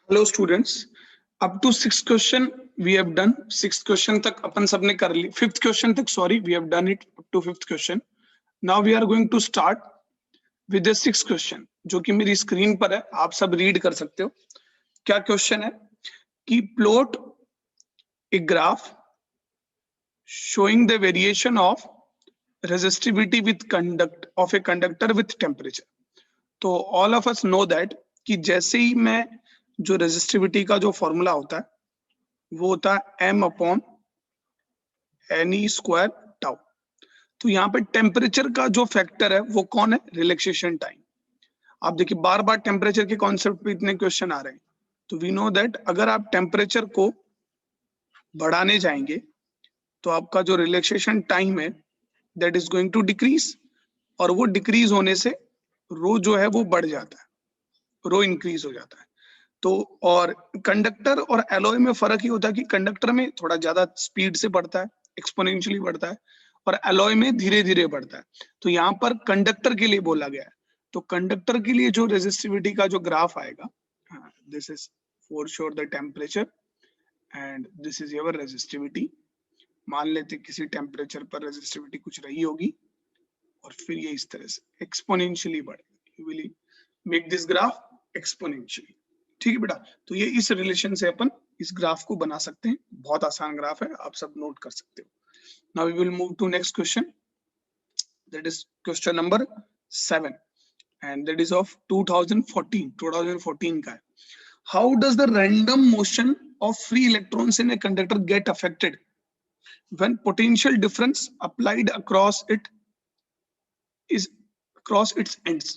Hello students, up to 6 question we have done. 6 question तक अपन सबने कर ली। 5th क्वेश्चन तक sorry we have done it up to 5th question. Now we are going to start with the 6th question जो कि मेरी screen पर है, आप सब रीड कर सकते हो। क्या क्वेश्चन है कि plot a graph showing the variation of resistivity with conduct of a conductor with temperature। तो all of us know that कि जैसे ही मैं जो रेजिस्टिविटी का जो फॉर्मूला होता है वो होता है m upon N square tau. तो यहाँ पे टेम्परेचर का जो फैक्टर है वो कौन है? Relaxation time. आप देखिए बार बार टेम्परेचर के कॉन्सेप्ट पे इतने क्वेश्चन आ रहे हैं। तो वी नो दैट अगर आप टेम्परेचर को बढ़ाने जाएंगे तो आपका जो रिलैक्सेशन टाइम है that is going to decrease, और वो डिक्रीज होने से रो जो है वो बढ़ जाता है, रो इंक्रीज हो जाता है। तो और कंडक्टर और एलॉय में फर्क ही होता है कि कंडक्टर में थोड़ा ज्यादा स्पीड से बढ़ता है, एक्सपोनेंशियली बढ़ता है, और एलॉय में धीरे धीरे बढ़ता है। तो यहाँ पर कंडक्टर के लिए बोला गया है। तो कंडक्टर के लिए जो रेजिस्टिविटी का जो ग्राफ आएगा, this is for sure the temperature and this is your resistivity. मान लेते किसी टेम्परेचर पर रेजिस्टिविटी कुछ रही होगी और फिर ये इस तरह से एक्सपोनेंशियली बढ़ेगा। You will make this graph exponentially. ठीक है बेटा, तो ये इस रिलेशन से अपन इस ग्राफ को बना सकते हैं। बहुत आसान ग्राफ है, आप सब नोट कर सकते हो। Now we will move to next question, that is question number 7 and that is of 2014 का है। How does the random motion of free electrons in a conductor get affected when potential difference applied across its ends।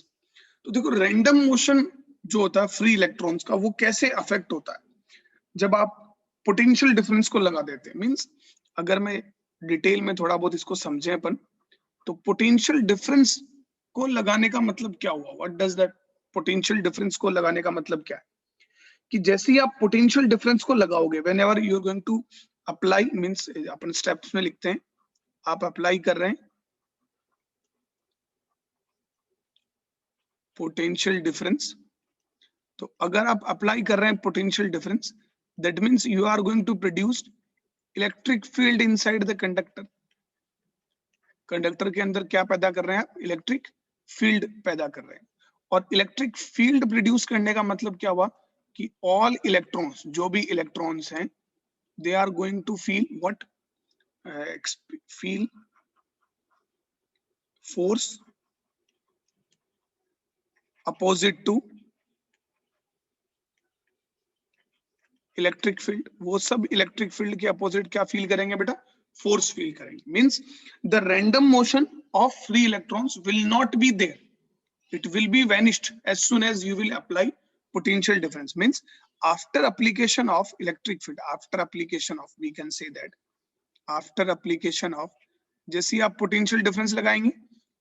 तो देखो random motion जो होता है free electrons का वो कैसे अफेक्ट होता है जब आप पोटेंशियल डिफरेंस को लगा देते हैं। मींस अगर मैं डिटेल में थोड़ा बहुत इसको समझें अपन, तो पोटेंशियल डिफरेंस को लगाने का मतलब क्या हुआ? What does that potential difference को लगाने का मतलब क्या है? कि जैसे ही आप पोटेंशियल डिफरेंस को लगाओगे, whenever you are going to apply, means अपन स्टेप्स में लिखते हैं, आप अप्लाई कर रहे हैं पोटेंशियल डिफरेंस। तो अगर आप अप्लाई कर रहे हैं potential difference, that means you are going to produce electric field inside the conductor. Conductor के अंदर क्या पैदा कर रहे हैं आप? इलेक्ट्रिक फील्ड पैदा कर रहे हैं। और इलेक्ट्रिक फील्ड प्रोड्यूस करने का मतलब क्या हुआ कि ऑल इलेक्ट्रॉन्स, जो भी इलेक्ट्रॉन्स हैं, they are going to feel what? Feel force opposite to electric field. वो सब इलेक्ट्रिक फील्ड के अपोजिट क्या फील करेंगे बेटा? फोर्स फील करेंगे। Means the random motion of free electrons will not be there, it will be vanished as soon as you will apply potential difference। means after application of electric field, after application of, we can say that after application of, जैसे आप potential difference लगाएंगे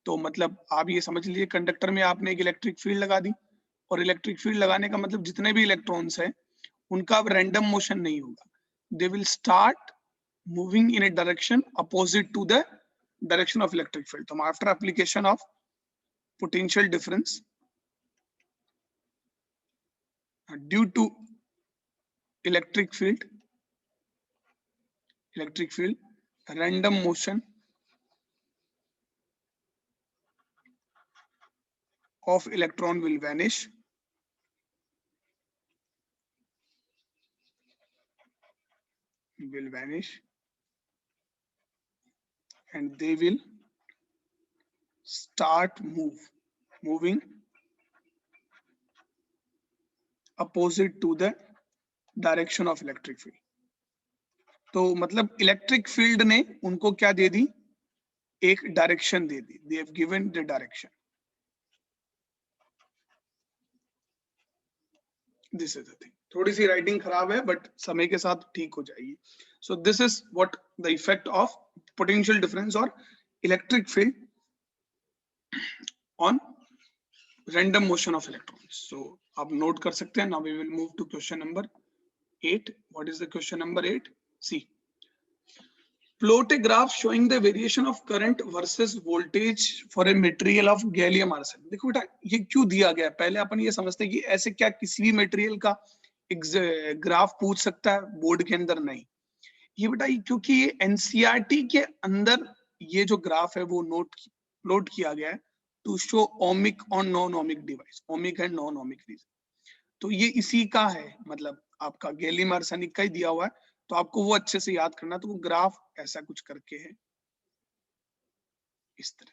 तो मतलब आप ये समझ लीजिए conductor में आपने एक इलेक्ट्रिक फील्ड लगा दी, और इलेक्ट्रिक फील्ड लगाने का मतलब जितने भी इलेक्ट्रॉन्स हैं उनका अब रैंडम मोशन नहीं होगा, they will start moving in a direction opposite to the direction of electric field. तो after application of potential difference due to electric field random motion of electron will vanish and they will start moving opposite to the direction of electric field। तो मतलब electric field ने उनको क्या दे दी? एक direction they the. they have given the direction। this is the thing। थोड़ी सी writing खराब है but समय के साथ ठीक हो जाएगी। so this is what the effect of potential difference or electric field on random motion of electrons। so आप नोट कर सकते हैं। now we will move to question number 8। what is the question number 8? see, plot a graph showing the variation of current versus voltage for a material of gallium arsenide। देखो बेटा ये क्यों दिया गया है, पहले अपन ये समझते हैं कि ऐसे क्या किसी भी मटेरियल का ग्राफ पूछ सकता है, बोर्ड के अंदर नहीं। ये बेटा क्योंकि ये एनसीईआरटी के अंदर ये जो ग्राफ है वो नोट किया गया है टू शो ओमिक और non ohmic device, ohmic and non ohmic region. तो ये इसी का है, मतलब आपका गैलियम आर्सेनिक का ही दिया हुआ है, तो आपको वो अच्छे से याद करना। तो वो ग्राफ ऐसा कुछ करके है इस तरह,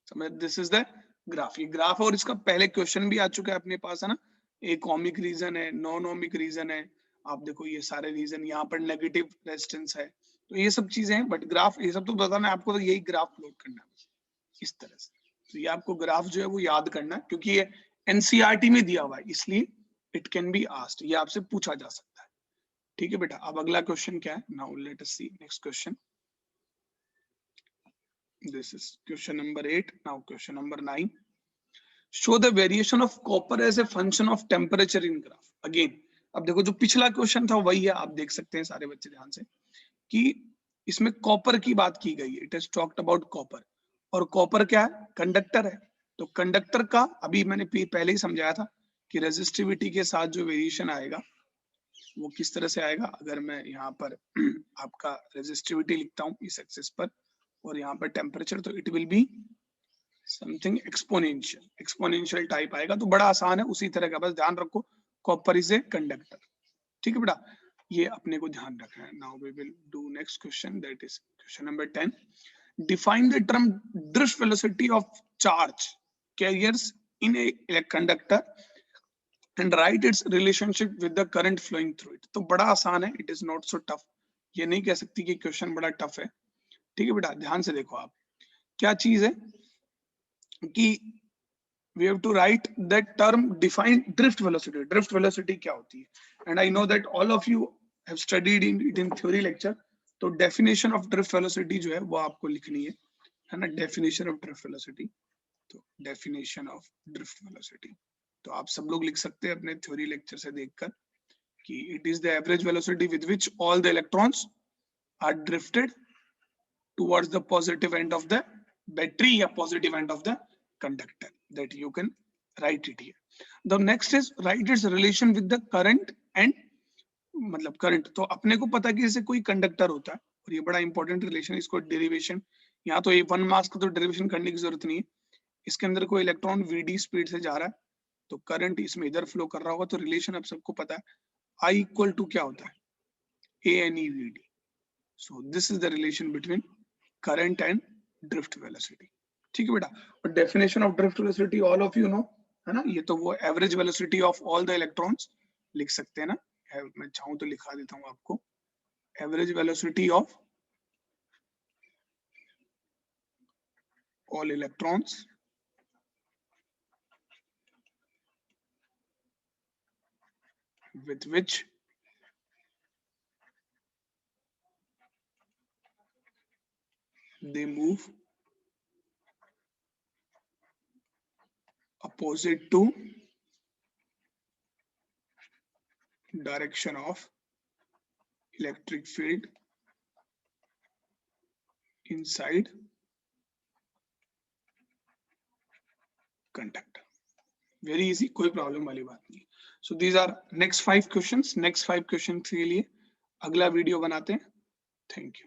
समझ, दिस इज द ग्राफ। ये ग्राफ, और इसका पहले क्वेश्चन भी आ चुका है अपने पास, है ना। एक ओमिक रीजन है, नॉन ओमिक रीजन है, आप देखो ये सारे रीजन, यहाँ पर नेगेटिव रेजिस्टेंस है, तो ये सब चीजें हैं। बट ग्राफ ये सब तो बताना है आपको, तो यही ग्राफ प्लॉट करना है इस तरह से। तो ये आपको ग्राफ जो है वो याद करना है, क्योंकि ये एनसीईआरटी में दिया हुआ है, इसलिए इट कैन बी आस्क्ड, ये आपसे पूछा जा सकता है। ठीक है बेटा, अब अगला क्वेश्चन क्या है, now let us see next question. This is question number 8. Now question number 9. Show the variation of copper as a function of temperature in graph. Again, अब देखो जो पिछला क्वेश्चन था वही है, आप देख सकते हैं सारे बच्चे ध्यान से, कि इसमें कॉपर की बात की गई है। It is talked about copper, और कॉपर क्या है, कंडक्टर है। तो कंडक्टर का अभी मैंने पहले ही समझाया था कि रेजिस्टिविटी के साथ जो वेरिएशन आएगा वो किस तरह से आएगा। अगर मैं यहाँ पर आपका रेजिस्टिविटी लिखता हूँ इस एक्सिस पर, और यहाँ पर टेम्परेचर, तो it will be something exponential type आएगा। तो बड़ा आसान है, उसी तरह का, बस ध्यान रखो कॉपर इज ए कंडक्टर। ठीक है बेटा, ये अपने को ध्यान रखना है। Now we will do next question, that is question number 10. Define the term drift velocity of charge carriers in a conductor and write its relationship with the current flowing through it. तो बड़ा आसान है, it is not so tough. ये नहीं कह सकती कि question बड़ा टफ है। ठीक है बेटा, ध्यान से देखो आप, क्या चीज है कि we have to write that term define drift velocity. Drift velocity क्या होती है? And I know that all of you have studied it in theory lecture. तो definition of drift velocity जो है वो आपको लिखनी है ना, definition of drift velocity. तो definition of drift velocity तो आप सब लोग लिख सकते हैं अपने थ्योरी लेक्चर से देखकर कि it is the average velocity with which all the electrons are drifted towards the positive end of the battery या positive end of the conductor, that you can write it here. The next is write its relation with the current and, मतलब current, तो अपने को पता है कि जैसे कोई कंडक्टर होता है, और ये बड़ा इंपॉर्टेंट रिलेशन, इसको डेरिवेशन, यहाँ तो ये 1 मास का तो डेरिवेशन करने की जरूरत नहीं है। इसके अंदर कोई इलेक्ट्रॉन वीडी स्पीड से जा रहा है, तो करंट इसमें इधर फ्लो कर रहा होगा, तो रिलेशन अब सबको पता है, I इक्वल टू क्या होता है, ANEVD. So this is the relation between current and drift velocity. ठीक है बेटा, और definition of drift velocity all of you know, है ना। ये तो वो average velocity of all the electrons लिख सकते हैं ना, मैं चाहूं तो लिखा देता हूं आपको, average velocity of all electrons with which they move opposite to direction of electric field inside conductor. Very easy, कोई प्रॉब्लम वाली बात नहीं। So these are next 5 questions. Next 5 question के लिए अगला वीडियो बनाते हैं। Thank you.